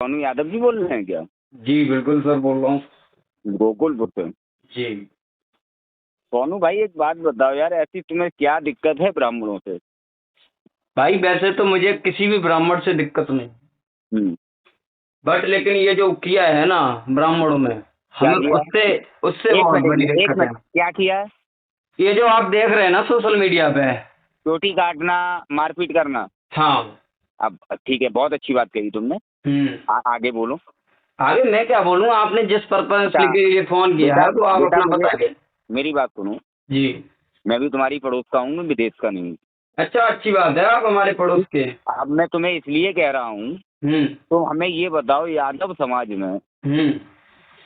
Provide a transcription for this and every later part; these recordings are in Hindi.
सोनू यादव जी बोल रहे हैं क्या? जी बिल्कुल सर, बोल रहा हूँ। गोकुलपुर से। जी सोनू भाई एक बात बताओ यार, ऐसी तुम्हें क्या दिक्कत है ब्राह्मणों से? भाई, वैसे तो मुझे किसी भी ब्राह्मण से दिक्कत नहीं, हम्म। बट लेकिन ये जो किया है ना ब्राह्मणों में, क्या हमें किया? उससे उससे एक बहुत बड़ी मिनट एक दिक्कत है। मिनट, क्या किया है? ये जो आप देख रहे हैं ना सोशल मीडिया पे। चोटी काटना, मारपीट करना। हाँ। अब ठीक है, बहुत अच्छी बात कही तुमने। आगे बोलो। आगे मैं क्या बोलूँ, आपने जिस पर्पज बेटा, के लिए फोन किया बेटा है तो आप बेटा अपना मुझे बताइए। मेरी बात सुनो। जी। मैं भी तुम्हारी पड़ोस का हूँ, मैं विदेश का नहीं हूँ। अच्छा, अच्छी बात है, आप हमारे पड़ोस ठीक? के। अब मैं तुम्हें इसलिए कह रहा हूँ, हम्म। तो हमें ये बताओ, यादव समाज में, हम्म।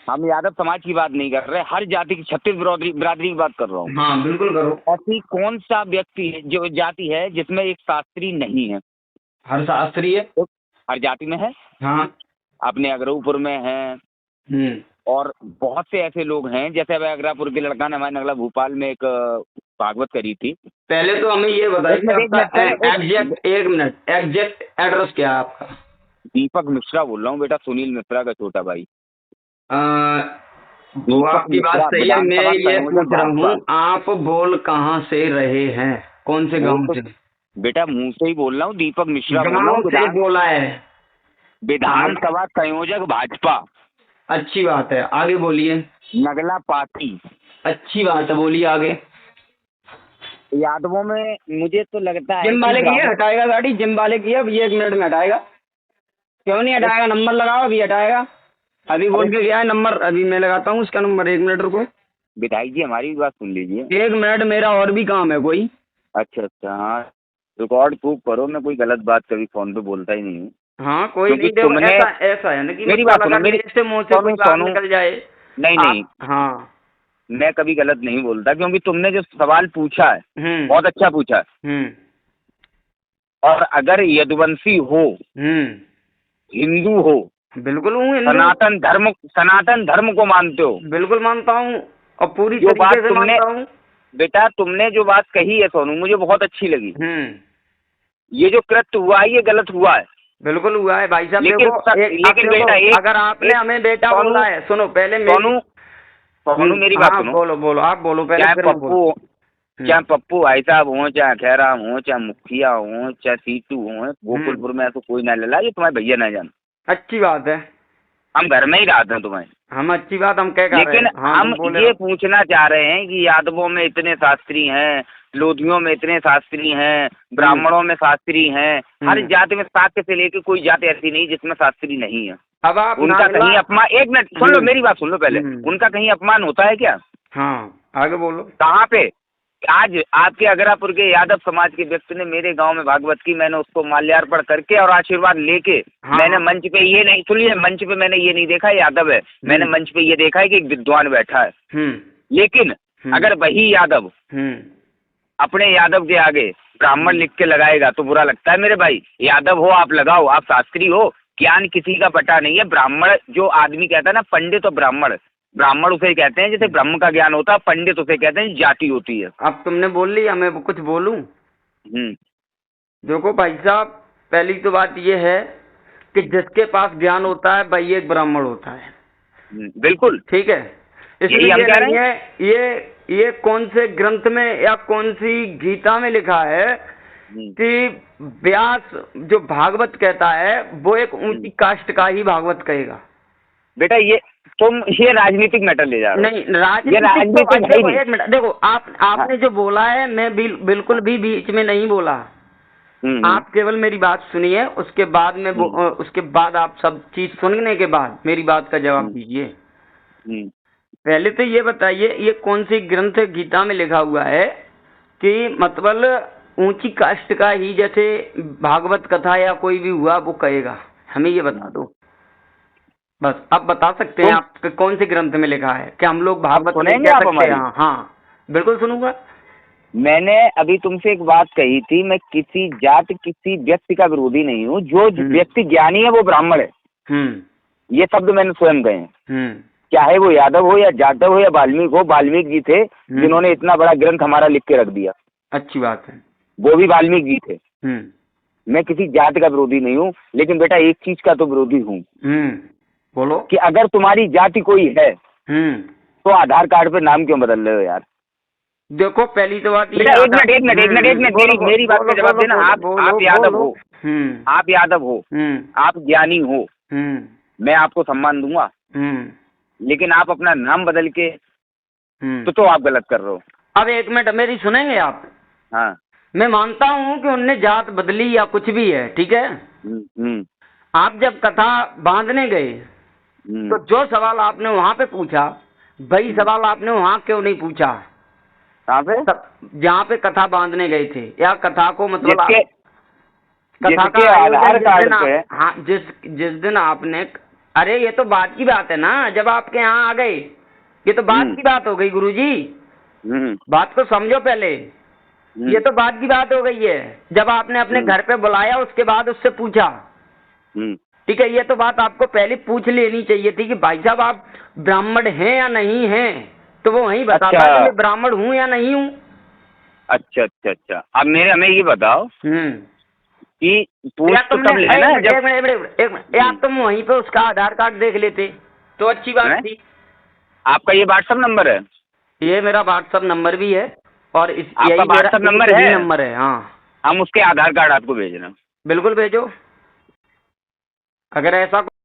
हम यादव समाज की बात नहीं कर रहे, हर जाति की, छत्तीस बिरादरी बिरादरी की बात कर रहा हूँ। हाँ बिल्कुल करो। ऐसी कौन सा व्यक्ति है, जो जाति है जिसमें एक शास्त्री नहीं है? हर शास्त्रीय। तो हर जाति में है। हाँ। अपने अगरपुर में है, और बहुत से ऐसे लोग हैं, जैसे अब अगरापुर के लड़का ने हमारे नगला भोपाल में एक भागवत करी थी। पहले तो हमें ये बताइए एक मिनट एक आपका मिनट पहले एक मिनट, एग्जैक्ट एड्रेस क्या है आपका? दीपक मिश्रा बोल रहा हूँ बेटा, सुनील मिश्रा का छोटा भाई। अ, वो दीपक आपकी बात मिश्रा, सही है, मैं विधानसभा ये संयोजक पूछ रहा भाजपा। हूँ आप बोल कहाँ से रहे हैं, कौन से वो गांव तो से? बेटा मुंह से ही बोल रहा हूँ, दीपक मिश्रा बोल रहा गांव हूँ, से बोला है। विधानसभा संयोजक भाजपा, अच्छी बात है, आगे बोलिए। नगला पाती। अच्छी बात है, बोलिए आगे। यादवों में मुझे तो लगता है जिम कि वाले की है, ब्राह्मण। हटाएगा गाड़ी, जिम वाले की है, अभी 1 मिनट में हटाएगा। क्यों नहीं अरे हटाएगा, नंबर लगाओ, अभी हटाएगा। अभी अरे बोल के गया है नंबर, अभी मैं लगाता हूँ उसका नंबर, 1 मिनट रुको। विधायक जी, हमारी भी बात सुन लीजिए। 1 मिनट, मेरा और भी काम है कोई। अच्छा अच्छा, हाँ। रिकॉर्ड प्रूव करो, मैं कोई गलत बात कभी फोन पे बोलता ही नहीं हूँ। हाँ कोई क्योंकि नहीं, देखो तुमने, ऐसा ऐसा है ना कि मेरी मतलब बात सुनो, अगर मेरी मेरे से मुंह से कोई सोनू बात सोनू, निकल जाए। नहीं नहीं, आप। हाँ। मैं कभी गलत नहीं बोलता, क्योंकि तुमने जो सवाल पूछा है हम्म। बहुत अच्छा पूछा है। हम्म। और अगर यदुवंशी हो, हिंदू हो, बिल्कुल हूँ हिंदू। सनातन धर्म को मानते हो, बिल्कुल मानता हूँ और पूरी जो बात तरीके से तुमने, मानता हूँ। बेटा तुमने जो बात कही है सोनू, मुझे बहुत अच्छी लगी। हम्म। ये जो कृत्य हुआ है, ये गलत हुआ है। बिल्कुल हुआ है भाई साहब, लेकिन देखो अब लेकिन देखो, बेटा एक अगर आपने एक हमें बेटा सोनू, बोला है, सुनो पहले मेरी। सोनू सोनू मेरी बात हाँ सुनो। बोलो बोलो, आप बोलो पहले, चाहे फिर मैं बोल। पप्पू चाहे पप्पू भाई साहब हो, चाहे खैराम हो, चाहे मुखिया हो, चाहे सीटू हो, गोकुलपुर में ऐसा कोई ना ले, ये तुम्हारे भैया ना जान। अच्छी बात है। हम घर में ही रहते हैं तुम्हें। हम अच्छी बात, हम क्या कर रहे लेकिन हैं, हाँ हम तुम बोले ये रहो। पूछना चाह रहे हैं कि यादवों में इतने शास्त्री हैं, लोधियों में इतने शास्त्री हैं, ब्राह्मणों में शास्त्री हैं, हर जाति में शाक्य से लेकर कोई जाति ऐसी नहीं जिसमें शास्त्री नहीं है। अब आप उनका नागला। कहीं अपमान, एक मिनट सुन लो, मेरी बात सुन लो पहले। उनका कहीं अपमान होता है क्या? हाँ आगे बोलो। कहाँ पे? आज आपके अगरापुर के यादव समाज के व्यक्ति ने मेरे गांव में भागवत की, मैंने उसको माल्यार्पण करके और आशीर्वाद लेके, मैंने मंच पे ये नहीं, सुनिए, मंच पे मैंने ये नहीं देखा यादव है, मैंने मंच पे ये देखा है कि एक विद्वान बैठा है। लेकिन अगर वही यादव अपने यादव के आगे ब्राह्मण लिख के लगाएगा तो बुरा लगता है मेरे भाई। यादव हो आप लगाओ, आप शास्त्री हो, ज्ञान किसी का पटा नहीं है। ब्राह्मण जो आदमी कहता है ना, पंडित और ब्राह्मण, ब्राह्मण उसे कहते हैं जैसे ब्रह्म का ज्ञान होता है, पंडित उसे कहते हैं जाति होती है। अब तुमने बोल लिया, मैं कुछ बोलूं? देखो भाई साहब, पहली तो बात ये है कि जिसके पास ज्ञान होता है वही एक ब्राह्मण होता है। बिल्कुल ठीक है। इसमें यही हम ये कह रहे नहीं हैं। है, ये कौन से ग्रंथ में या कौन सी गीता में लिखा है कि व्यास जो भागवत कहता है वो एक ऊंची कास्ट का ही भागवत कहेगा। बेटा ये राजनीतिक मैटर ले जा रहे हो। नहीं, ये राजनीतिक है ही नहीं। एक मिनट देखो, आपने जो बोला है मैं बिल्कुल भी बीच में नहीं बोला। आप केवल मेरी बात सुनिए, उसके बाद में उसके बाद आप सब चीज सुनने के बाद मेरी बात का जवाब दीजिए। पहले तो ये बताइए, ये कौन सी ग्रंथ गीता में लिखा हुआ है कि मतलब ऊंची कास्ट का ही जैसे भागवत कथा या कोई भी हुआ वो कहेगा? हमें ये बता दो बस। आप बता सकते हैं आप कौन से ग्रंथ में लिखा है कि हम लोग भागवत में सुनेंगे कह आप सकते हैं? हमारी? हाँ बिल्कुल सुनूंगा। मैंने अभी तुमसे एक बात कही थी, मैं किसी जाति किसी व्यक्ति का विरोधी नहीं हूँ। जो व्यक्ति ज्ञानी है वो ब्राह्मण है। ये शब्द मैंने स्वयं कहे हैं। चाहे वो यादव हो या जाटव हो या वाल्मीकि हो। वाल्मीकि जी थे जिन्होंने इतना बड़ा ग्रंथ हमारा लिख के रख दिया। अच्छी बात है। वो भी वाल्मीकि जी थे। मैं किसी जाति का विरोधी नहीं हूँ, लेकिन बेटा एक चीज का तो विरोधी हूँ। बोलो। कि अगर तुम्हारी जाति कोई है तो आधार कार्ड पे नाम क्यों बदल रहे हो यार? देखो पहली तो बात बेटा एक मिनट मेरी बात का जवाब देना। आप यादव हो, आप यादव हो, आप ज्ञानी हो, मैं आपको सम्मान दूंगा, लेकिन आप अपना नाम बदल के तो आप गलत कर रहे हो। अब एक मिनट मेरी सुनेंगे आप? हाँ। मैं मानता हूँ कि उनने जात बदली या कुछ भी है, ठीक है। आप जब कथा बांधने गए तो जो सवाल आपने वहाँ पे पूछा, वही सवाल आपने वहाँ क्यों नहीं पूछा? कहाँ पे? जहाँ पे कथा बांधने गए थे, या कथा को मतलब कथा का आधार कार्ड पे। हाँ, जिस दिन आपने, अरे ये तो बात की बात है ना, जब आपके यहाँ आ गए, ये तो बात की बात हो गई गुरुजी। बात को समझो पहले, ये तो बात की बात हो गई है। जब आपने अपने घर पे बुलाया उसके बाद उससे पूछा, ठीक है, ये तो बात आपको पहले पूछ लेनी चाहिए थी कि भाई साहब आप ब्राह्मण हैं या नहीं हैं, तो वो वहीं बताता कि मैं ब्राह्मण हूँ या नहीं हूँ। अच्छा। अब हमें ये बताओ कि पूछ तो तब लेना है जब एक मिनट आप तुम वहीं पे उसका आधार कार्ड देख लेते तो अच्छी बात थी। आपका ये व्हाट्सएप नंबर है? ये मेरा व्हाट्सएप नंबर भी है, और आपका व्हाट्सएप नंबर है? हाँ। हम उसके आधार कार्ड आपको भेज रहे हैं। बिल्कुल भेजो, अगर ऐसा